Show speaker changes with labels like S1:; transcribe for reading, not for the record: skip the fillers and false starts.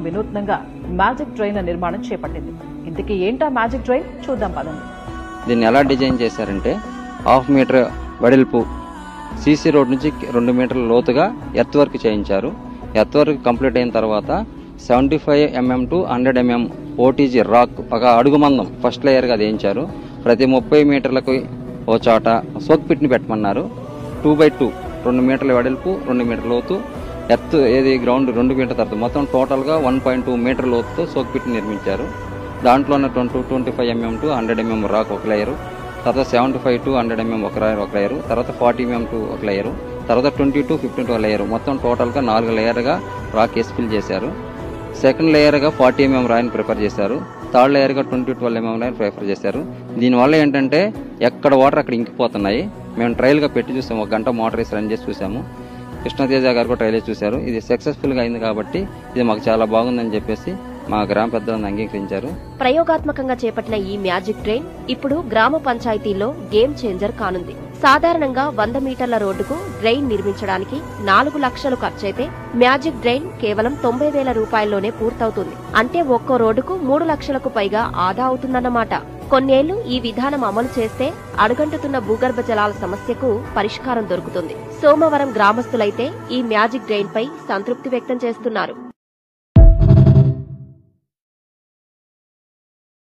S1: వినూత్నంగా magic drain నిర్మాణం చేపట్టింది. ఇంతకీ ఏంటా మ్యాజిక్ డ్రైన్ చూద్దాం పదండి.
S2: దీన్ని ఎలా డిజైన్ చేశారంటే 1/2 మీటర్ వెడల్పు సీసీ రోడ్ నుంచి 2 మీటర్ల లోతుగా ఎర్త్ వర్క్ చేయించారు. ఎర్త్ వర్క్ కంప్లీట్ అయిన తర్వాత 75 mm to 100 mm OTG rock ఒక అడుగు మందం ఫస్ట్ లేయర్గా వేయించారు. ప్రతి 30 మీటర్లకు ఓ చోట సోక్ పిట్ని పెట్టమన్నారు. 2x2 2 మీటర్ల వెడల్పు 2 మీటర్ల లోతు ఎర్త్ గ్రౌండ్ 2 మీటర్ తర్వాత మొత్తం టోటల్గా 1.2 మీటర్ లోతుతో సోక్ పిట్ని నిర్మించారు. దాంట్లోనే 25 mm to 100 mm రాక్ ఒక లేయరు, తర్వాత 75 to 100 mm ఒక లేయరు, తర్వాత 40 mm to ఒక లేయరు, తర్వాత 20 to 50 to ఒక లేయరు, మొత్తం టోటల్గా 4 లేయర్గా రాక్ వేసి ఫిల్ చేశారు. సెకండ్ లేయర్గా 40 mm రాయిని ప్రిఫర్ చేశారు. థర్డ్ లేయర్గా 12 mm రాయిని ప్రిఫర్ చేశారు. దీనివల్ల ఏంటంటే ఎక్కడ వాటర్ అక్కడ ఇంకిపోతున్నాయి. మేము ట్రయల్గా పెట్టి చూసాము, 1 గంట మోటార్ వేసి రన్ చేసి చూసాము. కృష్ణతేజ గారు కూడా ట్రయల్ చేసి చూశారు. ఇది సక్సెస్ఫుల్గా అయింది కాబట్టి ఇది మాకు చాలా బాగుందని చెప్పేసి మా గ్రామ పెద్దలను అంగీకరించారు.
S3: ప్రయోగాత్మకంగా చేపట్టిన ఈ మ్యాజిక్ డ్రైన్ ఇప్పుడు గ్రామ పంచాయతీల్లో గేమ్ చేంజర్ కానుంది. సాధారణంగా 100 మీటర్ల రోడ్డుకు డ్రైన్ నిర్మించడానికి 4 లక్షలు ఖర్చయితే మ్యాజిక్ డ్రైన్ కేవలం 90,000 రూపాయల్లోనే పూర్తవుతుంది. అంటే ఒక్కో రోడ్డుకు 3 లక్షలకు పైగా ఆదా అవుతుందన్నమాట. కొన్నేళ్లు ఈ విధానం అమలు చేస్తే అడుగంటుతున్న భూగర్భ జలాల సమస్యకు పరిష్కారం దొరుకుతుంది. సోమవరం గ్రామస్తులైతే ఈ మ్యాజిక్ డ్రైన్ పై సంతృప్తి వ్యక్తం చేస్తున్నారు.